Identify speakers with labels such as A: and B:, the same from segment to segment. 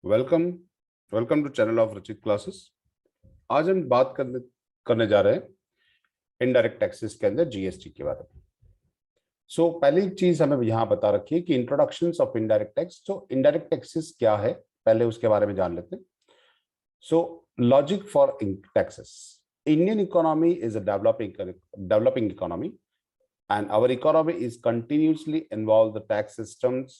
A: Welcome welcome to channel of Rachit classes. आज हम बात करने करने जा रहे हैं इनडायरेक्ट टैक्सेस के अंदर जीएसटी के बारे में। पहली चीज हमें यहाँ बता रखी है कि इंट्रोडक्शन ऑफ इनडायरेक्ट टैक्स। तो इनडायरेक्ट टैक्सेस क्या है, पहले उसके बारे में जान लेते हैं। Logic for taxes. Indian economy is a developing economy and our economy is continuously involved the tax systems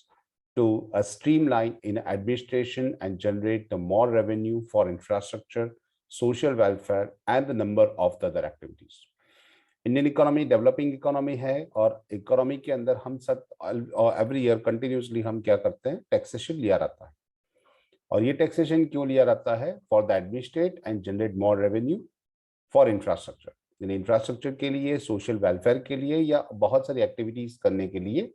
A: to streamline in administration and generate the more revenue for infrastructure, social welfare and the number of the other activities. Indian economy developing economy है और economy के अंदर हम सब every year continuously हम क्या करते हैं, टैक्सेशन लिया रहता है। और ये टैक्सेशन क्यों लिया रहता है? For the administrate and generate more revenue for infrastructure, यानी इंफ्रास्ट्रक्चर के लिए, सोशल वेलफेयर के लिए या बहुत सारी एक्टिविटीज करने के लिए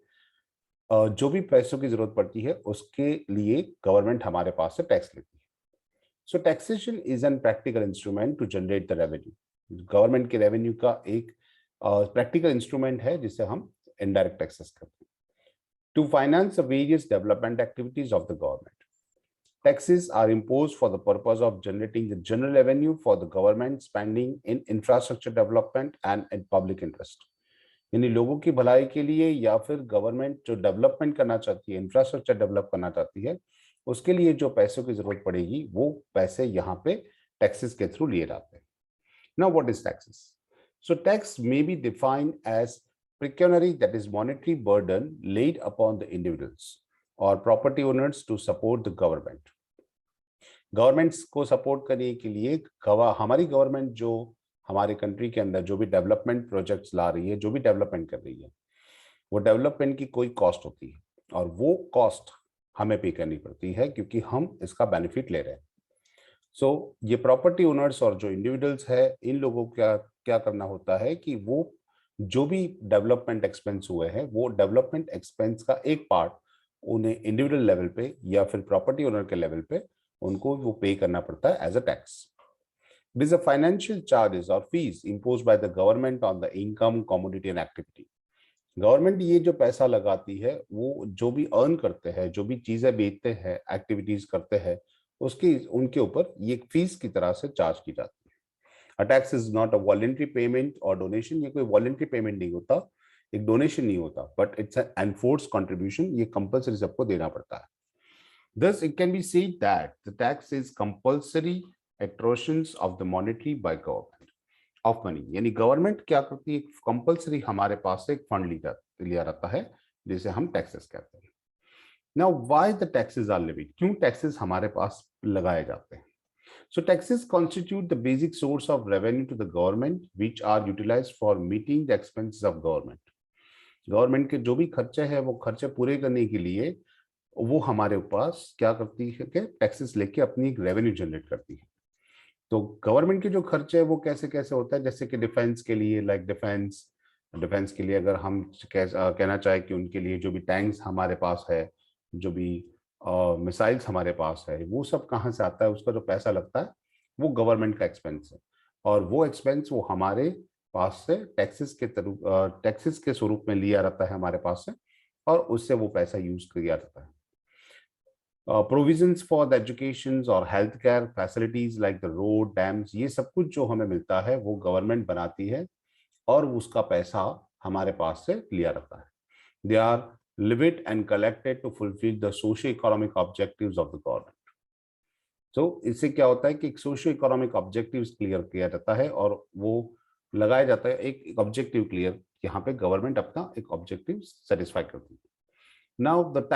A: जो भी पैसों की जरूरत पड़ती है उसके लिए गवर्नमेंट हमारे पास से टैक्स लेती है। So taxation is an practical instrument to generate the revenue. Government के रेवेन्यू का एक प्रैक्टिकल इंस्ट्रूमेंट है जिसे हम इनडायरेक्ट टैक्सेस करते हैं to finance the various development activities of the government. Taxes are imposed for the purpose of generating the general revenue for the government spending in infrastructure development and in public interest। यानी लोगों की भलाई के लिए या फिर government जो development करना चाहती है, इंफ्रास्ट्रक्चर डेवलप करना चाहती है, उसके लिए जो पैसों की जरूरत पड़ेगी वो पैसे यहाँ पे टैक्सेस के थ्रू लिए जाते हैं। Now what is taxes? So tax may be defined as pecuniary, that is monetary burden laid upon the individuals और property owners to support the government. Governments को सपोर्ट करने के लिए हमारी गवर्नमेंट जो हमारे कंट्री के अंदर जो भी डेवलपमेंट प्रोजेक्ट्स ला रही है, जो भी डेवलपमेंट कर रही है, वो डेवलपमेंट की कोई कॉस्ट होती है और वो कॉस्ट हमें पे करनी पड़ती है क्योंकि हम इसका बेनिफिट ले रहे हैं। ये प्रॉपर्टी ओनर्स और जो इंडिविजुअल्स है, इन लोगों का क्या करना होता है कि वो जो भी डेवलपमेंट एक्सपेंस हुए हैं वो डेवलपमेंट एक्सपेंस का एक पार्ट उन्हें इंडिविजुअल लेवल पे या फिर प्रॉपर्टी ओनर के लेवल पे उनको वो पे करना पड़ता है as a tax. It is a financial charges और fees imposed by the government on the income, commodity and activity. Government ये जो पैसा लगाती है वो जो भी अर्न करते हैं, जो भी चीजें बेचते हैं, एक्टिविटीज करते हैं, उसकी उनके ऊपर ये फीस की तरह से चार्ज की जाती है। A tax is not a voluntary payment or donation। ये कोई voluntary payment नहीं होता, एक डोनेशन नहीं होता, but it's an enforced contribution। ये कंपल्सरी सबको देना पड़ता है। Thus, it can be said that the tax is compulsory extortions of the monetary by government of money। यानी गवर्नमेंट क्या करती है, कंपल्सरी हमारे पास से एक फंड लिया रहता है जिसे हम टैक्सेस कहते हैं। Now, why the taxes are levied? क्यों टैक्सेस हमारे पास लगाए जाते हैं? So taxes constitute the basic source of revenue to the government, which are utilized for meeting the expenses of government। Government के जो भी खर्चे हैं वो खर्चे पूरे करने के लिए वो हमारे पास क्या करती है कि टैक्सेस लेके अपनी एक रेवेन्यू जनरेट करती है। तो गवर्नमेंट के जो खर्चे है वो कैसे कैसे होता है, जैसे कि डिफेंस के लिए, लाइक डिफेंस के लिए अगर हम कहना चाहें कि उनके लिए जो भी टैंक्स हमारे पास है, जो भी मिसाइल्स हमारे पास है, वो सब कहाँ से आता है, उसका जो पैसा लगता है वो गवर्नमेंट का एक्सपेंस है और वो एक्सपेंस वो हमारे पास से टैक्सेस के स्वरूप में लिया रहता है हमारे पास से और उससे वो पैसा यूज किया जाता है। प्रोविजंस फॉर द एजुकेशन और health care facilities like the road, dams, ये सब कुछ जो हमें मिलता है वो गवर्नमेंट बनाती है और उसका पैसा हमारे पास से लिया रहता है। They are levied and collected to fulfill the socio-economic objectives of the government। इससे क्या होता है कि एक सोशियो इकोनॉमिक ऑब्जेक्टिव्स क्लियर किया जाता है और वो लगाया जाता है एक ऑब्जेक्टिव क्लियर, यहाँ पे गवर्नमेंट अपना एक ऑब्जेक्टिव सेटिस्फाई करती है। Now the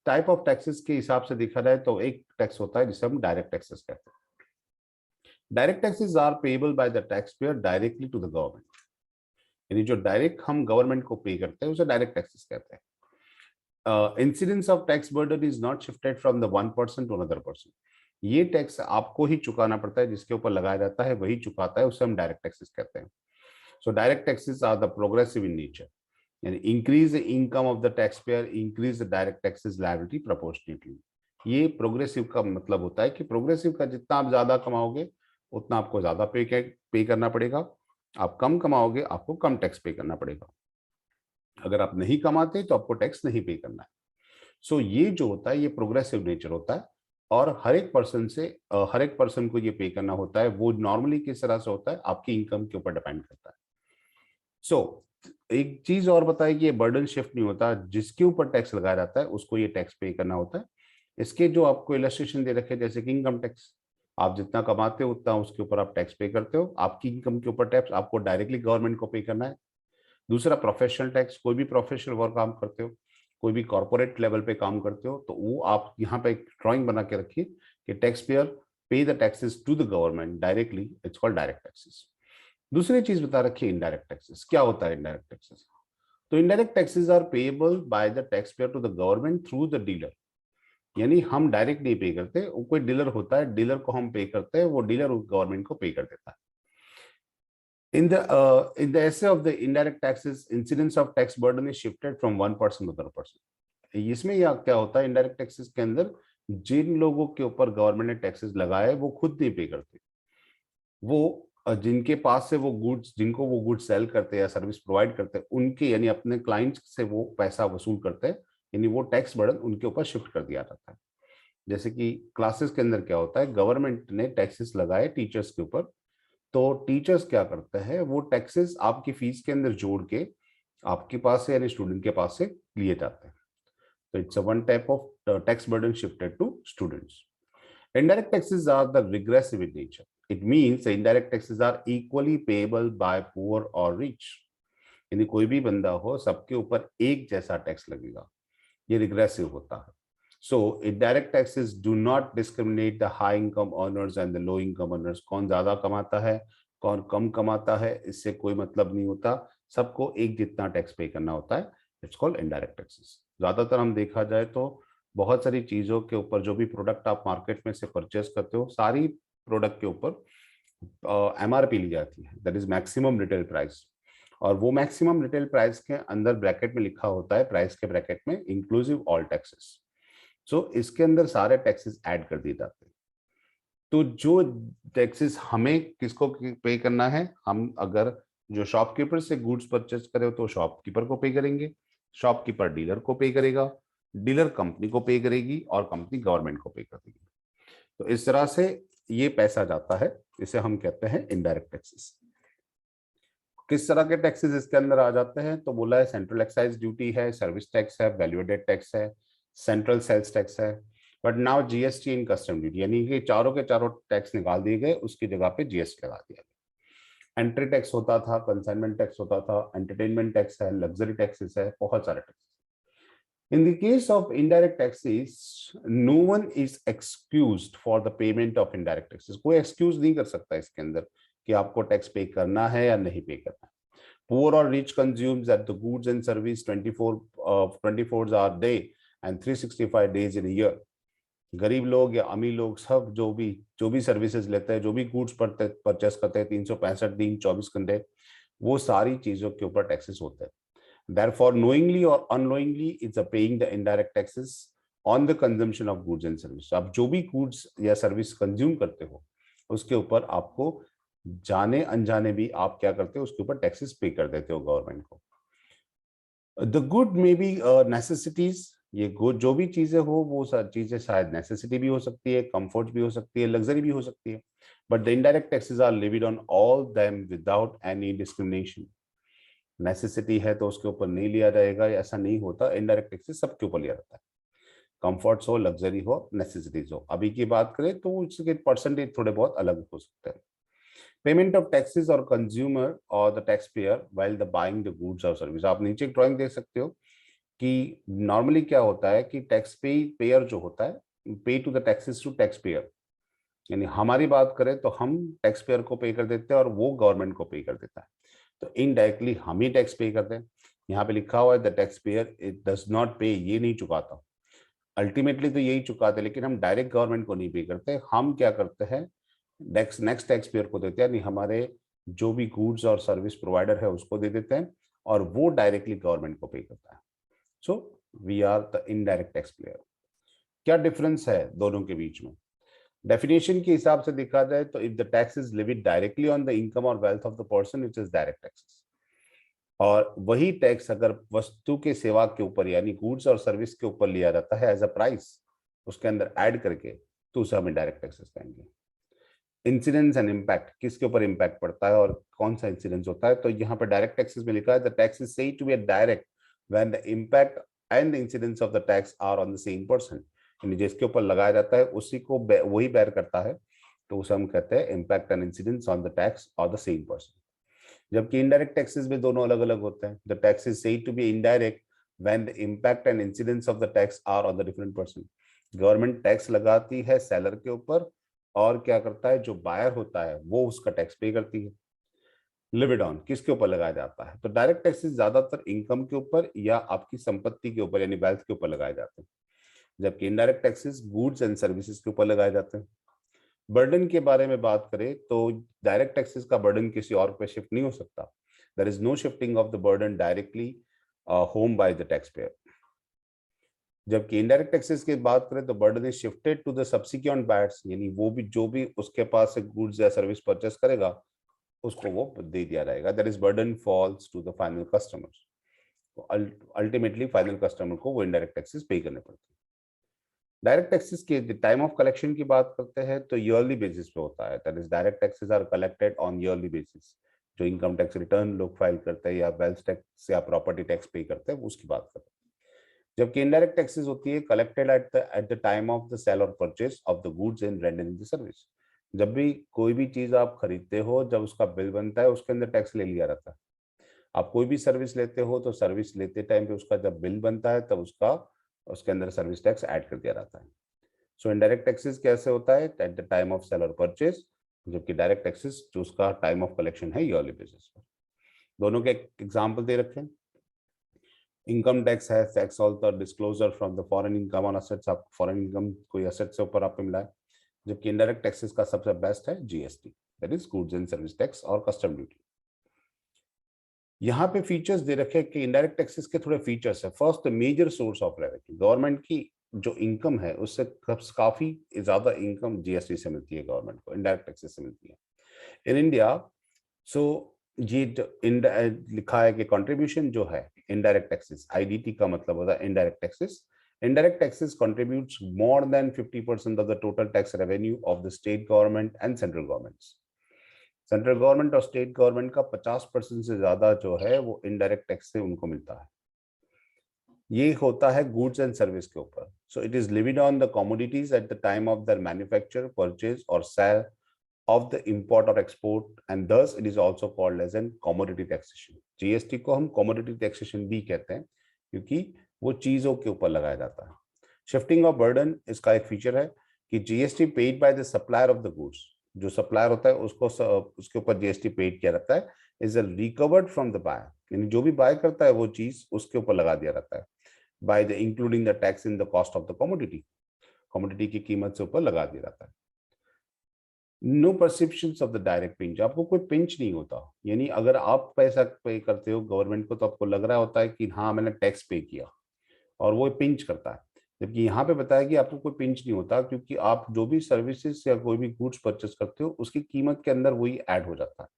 A: type of taxes के हिसाब से देखा जाए तो एक टैक्स होता है जिसे हम डायरेक्ट टैक्सेस कहते हैं। Direct taxes are payable by the tax payer directly to the government. यानी जो डायरेक्ट हम गवर्नमेंट को पे करते हैं उसे डायरेक्ट टैक्सेस कहते हैं। Incidence of tax burden is not shifted from the one person to another person. ये टैक्स आपको ही चुकाना पड़ता है, जिसके ऊपर लगाया जाता है वही चुकाता है, उसे हम डायरेक्ट टैक्सेस कहते हैं। So direct taxes are the progressive in nature, यानी increase the income of the tax payer, increase the direct taxes liability proportionately. ये प्रोग्रेसिव का मतलब होता है कि प्रोग्रेसिव का जितना आप ज्यादा कमाओगे उतना आपको ज्यादा पे करना पड़ेगा, आप कम कमाओगे आपको कम टैक्स पे करना पड़ेगा, अगर आप नहीं कमाते तो आपको टैक्स नहीं पे करना है। ये जो होता है ये प्रोग्रेसिव नेचर होता है और हर एक पर्सन से हर एक पर्सन को ये पे करना होता है। वो नॉर्मली किस तरह से होता है, आपकी इनकम के ऊपर डिपेंड करता है। सो एक चीज और बताइए कि ये बर्डन शिफ्ट नहीं होता, जिसके ऊपर टैक्स लगाया जाता है उसको ये टैक्स पे करना होता है। इसके जो आपको इलस्ट्रेशन दे रखे हैं, जैसे कि इनकम टैक्स, आप जितना कमाते हो उतना उसके ऊपर आप टैक्स पे करते हो। आपकी इनकम के ऊपर टैक्स आपको डायरेक्टली गवर्नमेंट को पे करना है। दूसरा प्रोफेशनल टैक्स, कोई भी प्रोफेशनल वर्क काम करते हो, कोई भी कॉर्पोरेट लेवल पे काम करते हो, तो वो आप यहाँ पे एक ड्राइंग बना के रखिए कि tax payer pay the taxes to the government directly, it's called direct taxes. दूसरी चीज बता रखी है इनडायरेक्ट टैक्सेस। क्या होता है इनडायरेक्ट टैक्सेस? तो indirect taxes are payable by the tax payer to the government through the dealer. यानी हम डायरेक्ट नहीं पे करते, वो कोई डीलर होता है, डीलर को हम पे करते हैं, वो डीलर गवर्नमेंट को पे कर देता है। In the essay of the indirect taxes, incidence of tax burden is shifted from one person to another person. इसमें यह क्या होता है, इनडायरेक्ट टैक्सेस के अंदर जिन लोगों के ऊपर गवर्नमेंट ने टैक्सेस लगाए वो खुद नहीं पे करते। वो जिनके पास से वो गुड्स, जिनको वो गुड्स सेल करते हैं या सर्विस प्रोवाइड करते हैं, उनके यानी अपने क्लाइंट्स से वो पैसा वसूल करते हैं। यानी वो टैक्स बर्डन उनके ऊपर शिफ्ट कर दिया जाता है। जैसे कि क्लासेस के अंदर क्या होता है, गवर्नमेंट ने टैक्सेस लगाए टीचर्स के ऊपर, तो टीचर्स क्या करते हैं, वो टैक्सेस आपकी फीस के अंदर जोड़ के आपके पास से यानी स्टूडेंट के पास से लिए जाते हैं। तो it's a one type of tax burden shifted to students. Indirect taxes are the regressive in nature. It means the indirect taxes are equally payable by poor or rich. यानी कोई भी बंदा हो, सबके ऊपर एक जैसा टैक्स लगेगा। ये रिग्रेसिव होता है। So indirect taxes do not discriminate the high income earners and the low income earners. कौन ज्यादा कमाता है, कौन कम कमाता है, इससे कोई मतलब नहीं होता। सबको एक जितना टैक्स पे करना होता है। It's called indirect taxes. ज्यादातर हम देखा जाए तो बहुत सारी चीजों के ऊपर, जो भी प्रोडक्ट आप मार्केट में से परचेस करते हो, सारी प्रोडक्ट के ऊपर एमआरपी ली जाती है, that is maximum retail price. और वो मैक्सिमम रिटेल प्राइस के अंदर ब्रैकेट में लिखा होता है, प्राइस के ब्रैकेट में, इंक्लूसिव ऑल टैक्सेस। सो इसके अंदर सारे टैक्सेस ऐड कर दिए जाते हैं। तो जो टैक्सेस हमें किसको पे करना है, हम अगर जो शॉपकीपर से गुड्स परचेस करे तो शॉपकीपर को पे करेंगे, शॉपकीपर डीलर को पे करेगा, डीलर कंपनी को पे करेगी और कंपनी गवर्नमेंट को पे कर देगी। तो इस तरह से ये पैसा जाता है, इसे हम कहते हैं इनडायरेक्ट टैक्सेस। किस तरह के टैक्सेस इसके अंदर आ जाते हैं, तो बोला है सेंट्रल एक्साइज ड्यूटी है, सर्विस टैक्स है, वैल्यू एडेड टैक्स है, सेंट्रल सेल्स टैक्स है। But now GST in custom duty, यानी कि चारों के चारों टैक्स निकाल दिए गए, उसकी जगह पे जीएसटी लगा दिया गया। एंट्री टैक्स होता था, कंसाइनमेंट टैक्स होता था, एंटरटेनमेंट टैक्स है, लग्जरी टैक्सेस है, बहुत सारे tax. In the case of indirect taxes, no one is excused for the payment of indirect taxes. कोई excuse नहीं कर सकता इसके अंदर कि आपको टैक्स पे करना है या नहीं पे करना है। Poor or rich consumes that the goods and service 24 hour day and 365 days in a year. गरीब लोग या अमीर लोग सब जो भी सर्विसेज लेते हैं, जो भी गुड्स परचेस करते हैं, 365 दिन 24 घंटे, वो सारी चीजों के ऊपर टैक्सेस होते हैं। Therefore, knowingly or unknowingly, it's a paying the indirect taxes on the consumption of goods and services. आप जो भी goods या सर्विस कंज्यूम करते हो, उसके ऊपर आपको जाने अनजाने भी आप क्या करते हो, उसके ऊपर टैक्सेस पे कर देते हो गवर्नमेंट को। The good may be necessities, ये गुड जो भी चीजें हो, वो चीजें शायद नेसेसिटी भी हो सकती है, कंफर्ट भी हो सकती है, लग्जरी भी हो सकती है। But the indirect taxes are levied on all them without any discrimination. Necessity है तो उसके ऊपर नहीं लिया जाएगा, ऐसा नहीं होता। इनडायरेक्ट टैक्सेस सबके ऊपर लिया जाता है, कंफर्ट्स हो, लग्जरी हो, नेसेसिटीज हो। अभी की बात करें तो उसके परसेंटेज थोड़े बहुत अलग हो सकते हैं। पेमेंट ऑफ टैक्सेस और कंज्यूमर और the tax pair while the buying the goods और सर्विस। आप नीचे एक ड्राइंग देख सकते हो कि नॉर्मली क्या होता है कि टैक्स पेयर जो होता है, pay to the taxes to tax payer. यानी हमारी बात करें तो हम टैक्स पेयर को पे कर देते हैं और वो गवर्नमेंट को पे कर देता है। तो इनडायरेक्टली हम ही टैक्स पे करते हैं। यहाँ पे लिखा हुआ है the tax pair it does not पे, ये नहीं चुकाता। अल्टीमेटली तो यही चुकाते, लेकिन हम डायरेक्ट गवर्नमेंट को नहीं पे करते। हम क्या करते हैं, नेक्स्ट टैक्स पेयर को देते हैं, यानी हमारे जो भी गुड्स और सर्विस प्रोवाइडर है उसको दे देते हैं, और वो डायरेक्टली गवर्नमेंट को पे करता है। So we are the indirect tax payer. क्या डिफरेंस है दोनों के बीच में? डेफिनेशन के हिसाब से देखा जाए तो if the tax is levied directly on the income और wealth of the person, it is direct taxes. और वही टैक्स अगर वस्तु के सेवा के ऊपर यानी गुड्स और सर्विस के ऊपर लिया जाता है एज अ प्राइस, उसके अंदर ऐड करके, तो उसे हम इनडायरेक्ट टैक्सेस कहेंगे। इंसिडेंस एंड इम्पैक्ट, किसके ऊपर इम्पैक्ट पड़ता है और कौन सा इंसिडेंस होता है, तो यहाँ पर डायरेक्ट टैक्सेस में लिखा है the tax is said to be direct when the impact and the incidence of the tax are on the same person, यानी जिसके ऊपर लगाया जाता है उसी को वही बेयर करता है, तो उसे हम कहते हैं impact and incidence on the tax और द सेम पर्सन। जबकि इनडायरेक्ट टैक्सेस में दोनों अलग अलग होते हैं। The tax is said to be indirect when the impact and incidence of the tax are on the different person. Government tax लगाती है सेलर के ऊपर, और क्या करता है, जो बायर होता है वो उसका टैक्स पे करती है। लिविड ऑन किसके ऊपर लगाया जाता है, तो डायरेक्ट टैक्सेस ज्यादातर इनकम के ऊपर या आपकी संपत्ति के ऊपर यानी वेल्थ के ऊपर लगाए जाते हैं, जबकि indirect taxes goods and services के ऊपर लगाए जाते हैं। बर्डन के बारे में बात करें तो डायरेक्ट टैक्सेस का बर्डन किसी और पे शिफ्ट नहीं हो सकता। There is no shifting of the burden directly home by the tax payer. जबकि इनडायरेक्ट टैक्सेस की बात करें तो burden is shifted to the subsequent buyers, यानी वो भी जो भी उसके पास से गुड्स या सर्विस परचेस करेगा उसको वो दे दिया जाएगा। That is burden falls to the final customers. Ultimately final customer को वो इनडायरेक्ट टैक्सेस पे करने पड़ते हैं। डायरेक्ट टैक्सेस के टाइम ऑफ कलेक्शन की बात करते हैं तो ईयरली बेसिस पे होता है। That is direct taxes are collected on yearly basis. जो इनकम टैक्स रिटर्न लोग फाइल करते हैं या वेल्थ टैक्स या प्रॉपर्टी टैक्स पे करते हैं उसकी बात करते हैं। जबकि इनडायरेक्ट टैक्सेस होती है collected at the time of the sale और purchase of the goods and rendering the service. जब भी कोई भी चीज आप खरीदते हो, जब उसका बिल बनता है उसके अंदर टैक्स ले लिया जाता है। आप कोई भी सर्विस लेते हो तो सर्विस लेते टाइम पे उसका जब बिल बनता है तब उसका उसके अंदर सर्विस टैक्स ऐड कर दिया जाता है। सो इनडायरेक्ट टैक्सेस कैसे होता है, at the time of sale और परचेज, जबकि डायरेक्ट टैक्सेस जो उसका टाइम ऑफ कलेक्शन है ईयरली बेसिस पर। दोनों के एग्जाम्पल दे रखे हैं। इनकम टैक्स है tax all the disclosure from the foreign income on assets, आप फॉरेन इनकम कोई असेट से ऊपर आपको मिला है। जबकि इनडायरेक्ट टैक्सेस का सबसे बेस्ट है GST, that is goods and service tax और कस्टम ड्यूटी। यहाँ पे फीचर्स दे रखे हैं कि इनडायरेक्ट टैक्सेस के थोड़े फीचर्स है। First, major source of revenue, government की जो इनकम है उससे काफी ज्यादा इनकम जीएसटी से मिलती है गवर्नमेंट को, इनडायरेक्ट टैक्सेस से मिलती है इन इंडिया। सो ये लिखा है कि कंट्रीब्यूशन जो है इनडायरेक्ट टैक्सेस, आईडीटी का मतलब होता है indirect taxes. Indirect taxes contributes more than 50% of the total tax revenue of the state government and central governments. Central government और स्टेट गवर्नमेंट का 50% से ज्यादा जो है वो इनडायरेक्ट टैक्स से उनको मिलता है। ये होता है गुड्स एंड सर्विस के ऊपर। So it is levied on the commodities at the time of दर मैन्युफैक्चर, परचेज और sale of the import or export, and thus it is also called as an commodity taxation। GST को हम commodity taxation भी कहते हैं क्योंकि वो चीजों के ऊपर लगाया जाता है। शिफ्टिंग ऑफ बर्डन इसका एक फीचर है कि GST paid by the supplier of the goods, जो सप्लायर होता है उसको उसके ऊपर जीएसटी पेड किया जाता है, is recovered from the buyer, यानी जो भी बाय करता है वो चीज उसके ऊपर लगा दिया जाता है by the including the tax in the cost of the commodity, commodity की कीमत से ऊपर लगा दिया जाता है। No perception of the direct pinch, आपको कोई पिंच नहीं होता, यानी अगर आप पैसा पे करते हो गवर्नमेंट को तो आपको लग रहा होता है कि हाँ मैंने टैक्स पे किया, और वो पिंच करता है। जबकि यहाँ पे बताया कि आपको कोई पिंच नहीं होता क्योंकि आप जो भी सर्विसेज या कोई भी गुड्स परचेस करते हो उसकी कीमत के अंदर वही ऐड हो जाता है।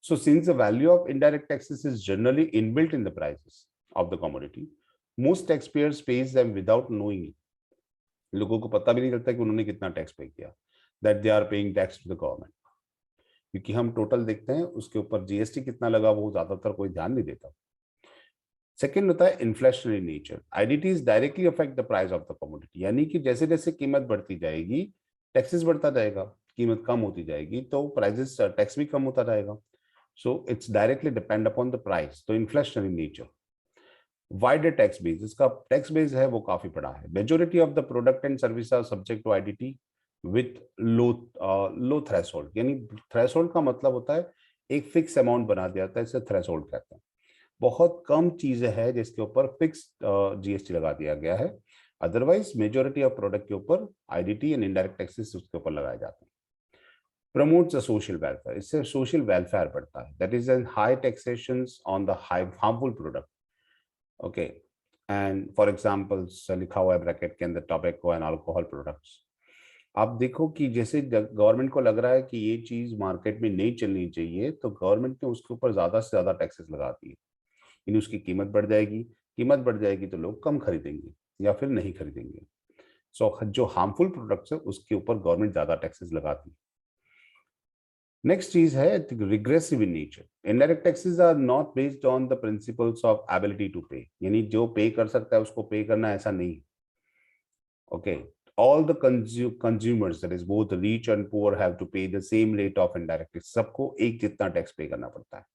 A: So since the value of indirect taxes is generally inbuilt in the prices of the commodity, most tax payers page them without knowing. लोगों को पता भी नहीं चलता कि उन्होंने कितना टैक्स पे किया, that they are paying tax to the government. क्योंकि हम टोटल देखते हैं उसके ऊपर जीएसटी कितना लगा वो ज्यादातर कोई ध्यान नहीं देता। सेकेंड होता है inflationary nature, IDTs directly affect the price of the commodity, यानी कि जैसे जैसे कीमत बढ़ती जाएगी टैक्सेस बढ़ता जाएगा, कीमत कम होती जाएगी तो प्राइसेस टैक्स भी कम होता जाएगा। So it's directly depend upon the price, तो inflationary nature. Wider tax base, इसका टैक्स बेस है वो काफी बड़ा है। Majority of the product and service are subject to IDT with low threshold, यानी थ्रेशोल्ड का मतलब होता है एक फिक्स अमाउंट बना दिया जाता है, इसे थ्रेशोल्ड कहते हैं। बहुत कम चीजें हैं जिसके ऊपर फिक्स जीएसटी लगा दिया गया है, अदरवाइज मेजोरिटी ऑफ प्रोडक्ट के ऊपर आईडीटी एंड इनडायरेक्ट टैक्सेस उसके ऊपर लगाए जाते हैं। प्रमोट्स द सोशल वेलफेयर, इससे सोशल वेलफेयर बढ़ता है, that is an high taxation on the high harmful product. Okay, and for example लिखा हुआ है ब्रैकेट के अंदर टोबैको एंड अल्कोहल प्रोडक्ट्स। आप देखो कि जैसे गवर्नमेंट को लग रहा है कि ये चीज मार्केट में नहीं चलनी चाहिए तो गवर्नमेंट ने उसके ऊपर ज्यादा से ज्यादा टैक्सेस लगा दी है, यानी उसकी कीमत बढ़ जाएगी, कीमत बढ़ जाएगी तो लोग कम खरीदेंगे या फिर नहीं खरीदेंगे। सो जो हार्मफुल प्रोडक्ट्स है उसके ऊपर गवर्नमेंट ज्यादा टैक्सेस लगाती है। नेक्स्ट चीज है regressive in nature. Indirect taxes are not based on the principles of ability to pay, यानी जो पे कर सकता है उसको पे करना, ऐसा नहीं। Okay, all the consumers, that is both rich and poor, have to pay the same rate of indirect tax। सबको एक जितना टैक्स पे करना पड़ता है।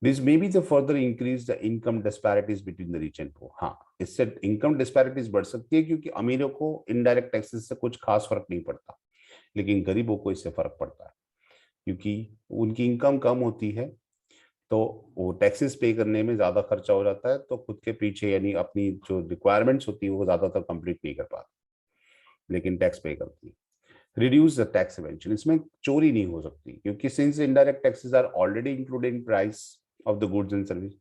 A: This may be the further increase the income disparities between the rich and poor। हाँ, इससे income disparities बढ़ सकती है क्योंकि अमीरों को इनडायरेक्ट टैक्सेस से कुछ खास फर्क नहीं पड़ता, लेकिन गरीबों को इससे फर्क पड़ता है क्योंकि उनकी इनकम कम होती है, तो वो टैक्सेस पे करने में ज्यादा खर्चा हो जाता है, तो खुद के पीछे यानी अपनी जो रिक्वायरमेंट्स होती है वो ज्यादातर कंप्लीट नहीं कर पाते, लेकिन टैक्स पे करती है। रिड्यूस द टैक्स इवेंशन, इसमें चोरी नहीं हो सकती क्योंकि since indirect taxes are already included in price of the goods and service,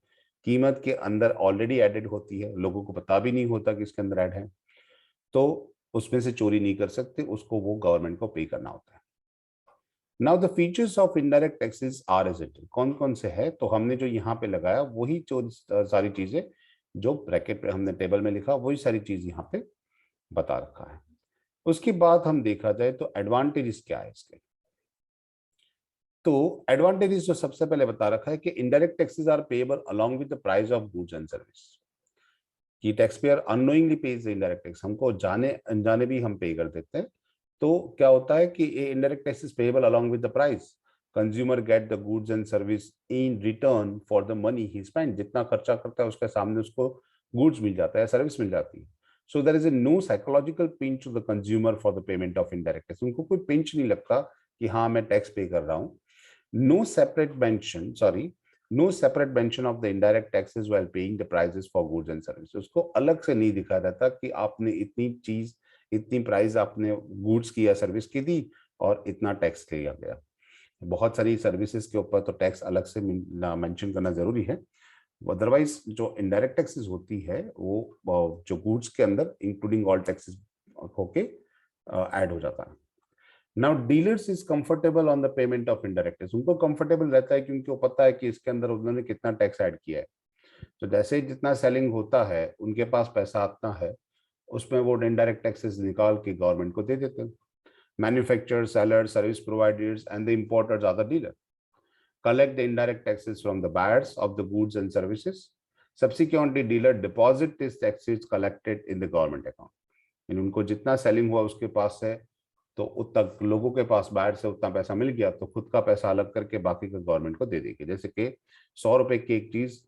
A: कीमत के अंदर ऑलरेडी एडेड होती है, लोगों को पता भी नहीं होता कि इसके अंदर ऐड है, तो उसमें से चोरी नहीं कर सकते, उसको वो गवर्नमेंट को पे करना होता है। Now the features of indirect taxes are as it, कौन कौन से है, तो हमने जो यहाँ पे लगाया वही जो सारी चीजें जो ब्रैकेट पे हमने टेबल में लिखा वही सारी चीज यहाँ पे बता रखा है। उसके बाद हम देखा जाए तो एडवांटेजेस क्या है इसके। तो एडवांटेजेस जो सबसे पहले बता रखा है कि indirect taxes are payable along with the price of goods and service, कि tax payer unknowingly pays the indirect tax, हमको जाने अनजाने भी हम पे कर देते हैं। तो क्या होता है कि ये indirect taxes payable along with the price, consumer get the goods and service in return for the money he spend, जितना खर्चा करता है उसके सामने उसको गुड्स मिल जाता है, सर्विस मिल जाती है। So there is a no psychological pinch to the consumer for the payment of indirect tax, उनको कोई पिंच नहीं लगता कि हाँ मैं टैक्स पे कर रहा हूँ। No separate mention, sorry, no separate mention of the indirect taxes while paying the prices for goods and services, उसको अलग से नहीं दिखा जाता कि आपने इतनी चीज, इतनी प्राइस आपने गुड्स की या सर्विस की दी और इतना टैक्स लिया गया। बहुत सारी सर्विसेज के ऊपर तो टैक्स अलग से मेंशन करना जरूरी है, अदरवाइज जो इनडायरेक्ट टैक्सेस होती है वो जो गुड्स के अंदर इंक्लूडिंग ऑल टैक्सेस होके ऐड हो जाता है। Now dealers is comfortable on the payment of indirect tax, उनको कंफर्टेबल रहता है क्योंकि वो पता है कि इसके अंदर उन्होंने कितना टैक्स ऐड किया है, तो जैसे ही जितना सेलिंग होता है उनके पास पैसा आता है, उसमें वो इनडायरेक्ट टैक्सेस निकाल के गवर्नमेंट को दे देते हैं। Manufacturers, sellers, service providers and the importers are the dealer collect the indirect taxes from the buyers of the goods and services. Subsequently, dealer deposit these taxes collected in the government account। यानी उनको जितना selling हुआ उसके पास है, तो उतना लोगों के पास बाहर से उतना पैसा मिल गया, तो खुद का पैसा अलग करके बाकी का गवर्नमेंट को दे देगी। जैसे कि 100 रुपए की एक चीज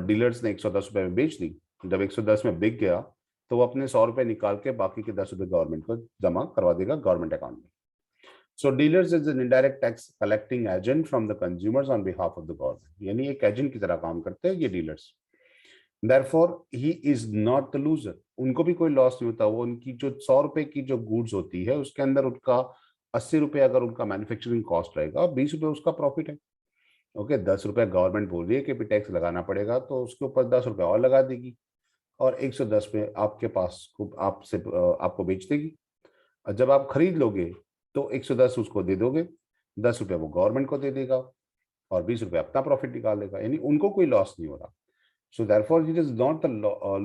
A: डीलर्स ने 110 रुपए में बेच दी, जब 110 में बिक गया तो वो अपने 100 रुपए निकाल के बाकी के 10 रुपए गवर्नमेंट को जमा करवा देगा गवर्नमेंट अकाउंट में। So dealers is an indirect tax collecting agent from the consumers on behalf of the government, यानी एक एजेंट की तरह काम करते हैं ये dealers. Therefore he is not the loser, उनको भी कोई लॉस नहीं होता, वो उनकी जो 100 रुपए की जो गुड्स होती है उसके अंदर उनका 80 रुपए अगर उनका मैन्युफैक्चरिंग कॉस्ट रहेगा, 20 रुपए उसका प्रॉफिट है। ओके, 10 रुपए गवर्नमेंट बोल रही है कि भी टैक्स लगाना पड़ेगा, तो उसके ऊपर 10 रुपए और लगा देगी और 110 पे आपके पास आपसे आपको बेच देगी। और जब आप खरीद लोगे तो 110 उसको दे दोगे, 10 रुपए वो गवर्नमेंट को दे देगा और 20 रुपए अपना प्रॉफिट निकाल लेगा, यानी उनको कोई लॉस नहीं हो रहा। So therefore it is not the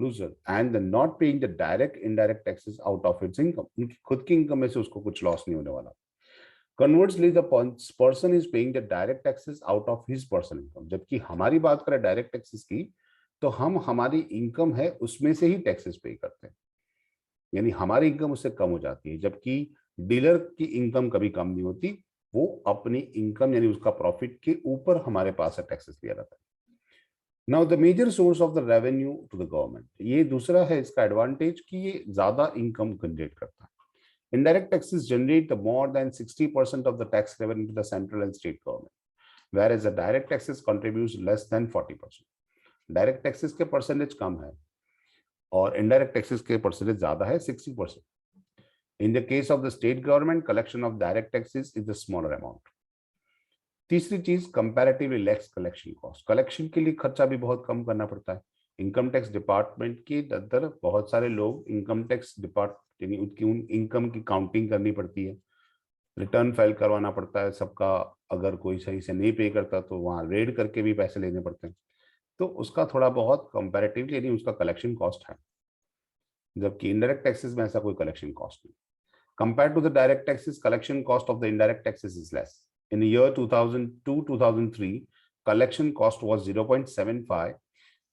A: loser and the not paying the direct indirect taxes out of its income, उनकी खुद की इनकम में से उसको कुछ लॉस नहीं होने वाला। Conversely the person is paying the direct taxes out of his personal income, जबकि हमारी बात करें डायरेक्ट टैक्सेस की, तो हम हमारी इनकम है उसमें से ही टैक्सेस पे करते हैं, यानी हमारी इनकम उससे कम हो जाती है, जबकि डीलर की इनकम कभी कम नहीं होती, वो अपनी इनकम यानी उसका प्रॉफिट के ऊपर हमारे पास से टैक्सेस लिया जाता है। Now the major source of the revenue to the government, ये दूसरा है इसका एडवांटेज कि ये ज्यादा इनकम जनरेट करता है। Indirect taxes generate the more than 60% of the tax revenue to the central and state government, whereas the direct taxes contributes less than 40%। Direct taxes के परसेंटेज कम है और इनडायरेक्ट टैक्सेस के परसेंटेज ज्यादा है, 60%। In the case of the state government, collection of direct taxes is the smaller amount। तीसरी चीज comparatively less collection cost, collection के लिए खर्चा भी बहुत कम करना पड़ता है। इनकम टैक्स डिपार्टमेंट के अंदर बहुत सारे लोग इनकम टैक्स डिपार्ट यानी उनकी उन इनकम की काउंटिंग करनी पड़ती है, रिटर्न फाइल करवाना पड़ता है सबका, अगर कोई सही से नहीं पे करता तो वहाँ रेड करके भी पैसे लेने पड़ते हैं, तो उसका थोड़ा बहुत कंपैरेटिवली यानी उसका कलेक्शन कॉस्ट है। जबकि इनडायरेक्ट टैक्सेस में ऐसा कोई कलेक्शन कॉस्ट नहीं। Compared to the direct taxes, collection cost of the indirect taxes is less. In the year 2002-2003, collection cost was 0.75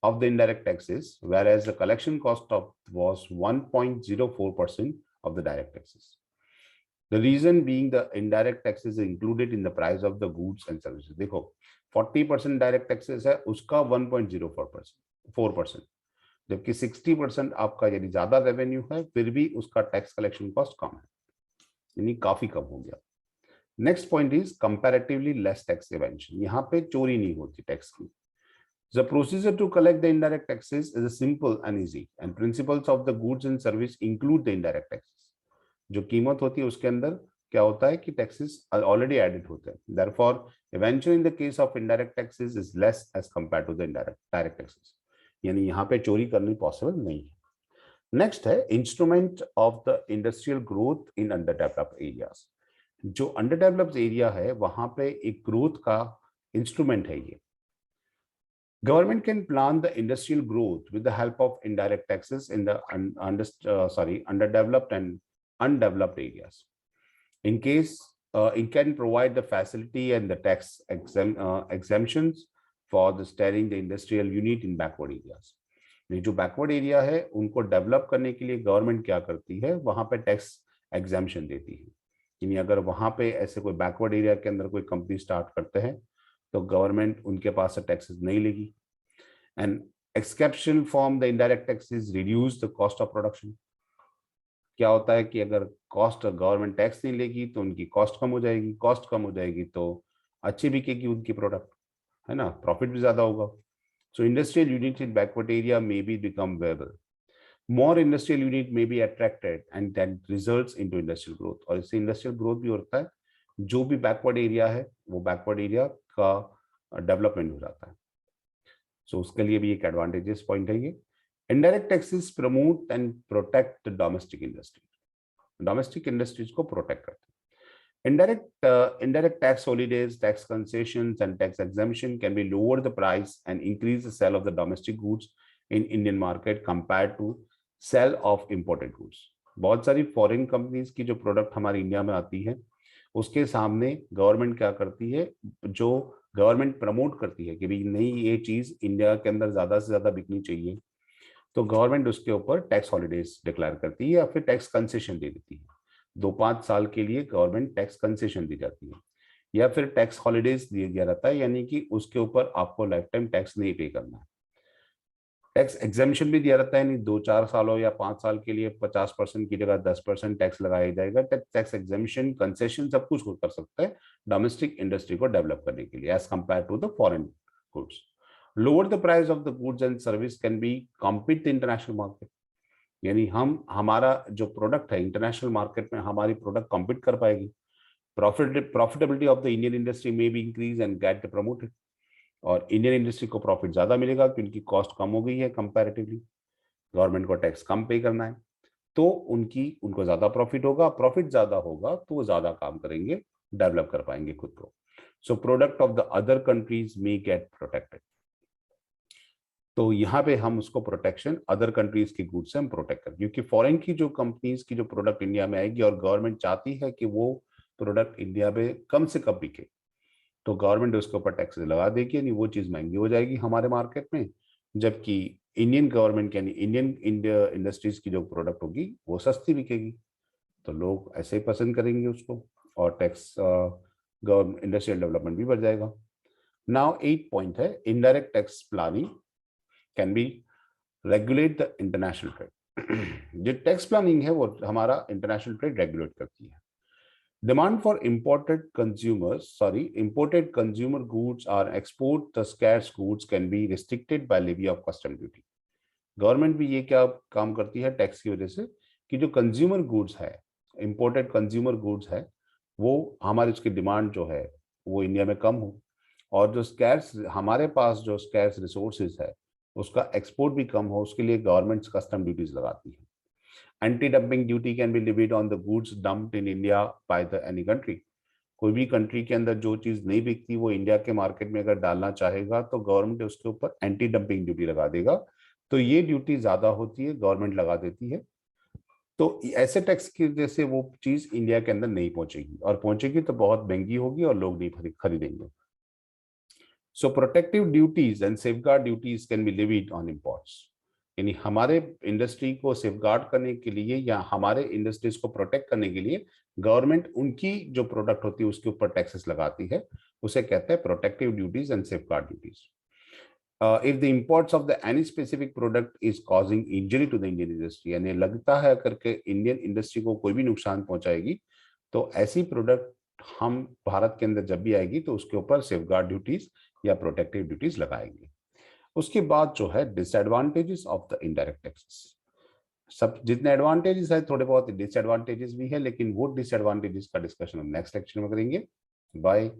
A: of the indirect taxes, whereas the collection cost of was 1.04% of the direct taxes. The reason being the indirect taxes is included in the price of the goods and services. देखो 40% direct taxes है, उसका 1.04%, जबकि 60% आपका यदि ज्यादा revenue है फिर भी उसका टैक्स कलेक्शन कॉस्ट कम है, यानी काफी कम हो गया। Next point is comparatively less tax evasion. यहाँ पे चोरी नहीं होती टैक्स की। The procedure to collect the indirect taxes is simple and easy, and principles of the goods and service include the indirect taxes. जो कीमत होती है उसके अंदर क्या होता है कि टैक्सेस ऑलरेडी एडेड होते हैं, therefore eventually in the case of indirect taxes is less as compared to the direct taxes, यानी यहाँ पे चोरी करनी पॉसिबल नहीं है। नेक्स्ट है instrument of the industrial growth in under developed areas. जो अंडर डेवलप्ड एरिया है वहां पे एक ग्रोथ का इंस्ट्रूमेंट है ये। Government can plan the industrial growth with the help of indirect taxes in the underdeveloped and undeveloped areas. In case it can provide the facility and the tax exemptions for the steering the industrial unit in backward areas. जो backward area है उनको develop करने के लिए government क्या करती है, वहां पे टैक्स एग्जाम्पशन देती है। यानी अगर वहां पे ऐसे कोई बैकवर्ड एरिया के अंदर कोई कंपनी स्टार्ट करते हैं तो गवर्नमेंट उनके पास से टैक्सेस नहीं लेगी। And exception from the indirect taxes reduce the cost of production. क्या होता है कि अगर कॉस्ट गवर्नमेंट टैक्स नहीं लेगी तो उनकी कॉस्ट कम हो जाएगी, कॉस्ट कम हो जाएगी तो अच्छी बिकेगी उनकी प्रोडक्ट, है ना, प्रॉफिट भी ज्यादा होगा। So industrial units in backward area may be become viable. More industrial unit may be attracted and that results into industrial growth. और इससे industrial growth भी होता है, जो भी backward area है वो backward area का development हो जाता है। So उसके लिए भी एक advantageous point है ये। Indirect taxes promote and protect the domestic industry. Domestic industries को protect करते हैं। Indirect tax holidays, tax concessions, and tax exemption can be lower the price and increase the sale of the domestic goods in Indian market compared to sell of imported goods. बहुत सारी foreign companies की जो product हमारे India में आती है उसके सामने गवर्नमेंट क्या करती है, जो गवर्नमेंट प्रमोट करती है कि भाई नहीं ये चीज इंडिया के अंदर ज्यादा से ज्यादा बिकनी चाहिए, तो गवर्नमेंट उसके ऊपर टैक्स हॉलीडेज डिक्लेयर करती है या फिर टैक्स कंसेशन दे देती है। 2-5 साल के लिए गवर्नमेंट टैक्स कंसेशन दी जाती है या फिर टैक्स हॉलीडेज दिया जाता है, यानी कि उसके ऊपर आपको लाइफ टाइम टैक्स नहीं पे करना है। टैक्स एग्जेम्पशन भी दिया रहता है, यानी 2-4 सालों या 5 साल के लिए 50% की जगह 10% टैक्स लगाया जाएगा। टैक्स एग्जेम्पशन कंसेशन सब कुछ कर सकता है डोमेस्टिक इंडस्ट्री को डेवलप करने के लिए as compare to the foreign goods. Lower the price of the goods and service can be compete the international market, यानी हम हमारा जो प्रोडक्ट है इंटरनेशनल मार्केट में हमारी प्रोडक्ट कॉम्पीट कर पाएगी। Profitability of the Indian industry में भी इंक्रीज एंड गेट प्रमोटेड, और इंडियन इंडस्ट्री को प्रॉफिट ज्यादा मिलेगा क्योंकि उनकी कॉस्ट कम हो गई है कंपैरेटिवली, गवर्नमेंट को टैक्स कम पे करना है तो उनको ज्यादा प्रॉफिट होगा, प्रॉफिट ज्यादा होगा तो वो ज्यादा काम करेंगे, डेवलप कर पाएंगे खुद को। So product of the other countries may gate protected. तो यहाँ पे हम उसको प्रोटेक्शन अदर कंट्रीज की गुड्स से हम प्रोटेक्ट करें, क्योंकि फॉरेन की जो कंपनीज की जो प्रोडक्ट इंडिया में आएगी और गवर्नमेंट चाहती है कि वो प्रोडक्ट इंडिया में कम से कम बिके, तो गवर्नमेंट उसके ऊपर टैक्सेस लगा देगी, यानी वो चीज महंगी हो जाएगी हमारे मार्केट में, जबकि इंडियन गवर्नमेंट यानी इंडियन इंडस्ट्रीज की जो प्रोडक्ट होगी वो सस्ती बिकेगी, तो लोग ऐसे ही पसंद करेंगे उसको और टैक्स इंडस्ट्रियल डेवलपमेंट भी बढ़ जाएगा। नाउ 8 पॉइंट है indirect tax planning can be regulate the international trade. जो टैक्स प्लानिंग है वो हमारा इंटरनेशनल ट्रेड रेगुलेट करती है। Demand for imported consumer goods or export the scarce goods can be restricted by levy of custom duty. Government भी ये क्या काम करती है टैक्स की वजह से कि जो कंज्यूमर गुड्स है, इंपोर्टेड कंज्यूमर गुड्स है, वो हमारी उसकी डिमांड जो है वो इंडिया में कम हो, और जो स्कैर्स हमारे पास जो स्कैर्स रिसोर्सेज है उसका एक्सपोर्ट भी कम हो, उसके लिए गवर्नमेंट कस्टम ड्यूटीज लगाती है। Anti-dumping duty can be levied on the goods dumped in India by any country. कोई भी कंट्री के अंदर जो चीज नहीं बिकती वो इंडिया के मार्केट में अगर डालना चाहेगा तो गवर्नमेंट उसके ऊपर एंटी डंपिंग ड्यूटी लगा देगा। तो ये ड्यूटी ज्यादा होती है, गवर्नमेंट लगा देती है। तो ऐसे टैक्स की वजह से वो चीज इंडिया के अंदर नहीं पहुंचेगी, और पहुंचेगी तो बहुत महंगी होगी और लोग नहीं खरीदेंगे। So protective duties and safeguard duties can be levied on imports. यानी हमारे इंडस्ट्री को सेफगार्ड करने के लिए या हमारे इंडस्ट्रीज को प्रोटेक्ट करने के लिए गवर्नमेंट उनकी जो प्रोडक्ट होती है उसके ऊपर टैक्सेस लगाती है, उसे कहते हैं protective duties and safeguard duties. If the imports of the any specific product is causing injury to the Indian industry, यानी लगता है करके इंडियन इंडस्ट्री को कोई भी नुकसान पहुंचाएगी, तो ऐसी प्रोडक्ट हम भारत के अंदर जब भी आएगी तो उसके ऊपर सेफगार्ड ड्यूटीज या प्रोटेक्टिव ड्यूटीज लगाएंगे। उसके बाद जो है disadvantages of the indirect taxes. सब जितने एडवांटेजेस है थोड़े बहुत डिसएडवांटेजेस भी है, लेकिन वो डिसएडवांटेजेस का डिस्कशन हम नेक्स्ट लेक्चर में करेंगे। बाय।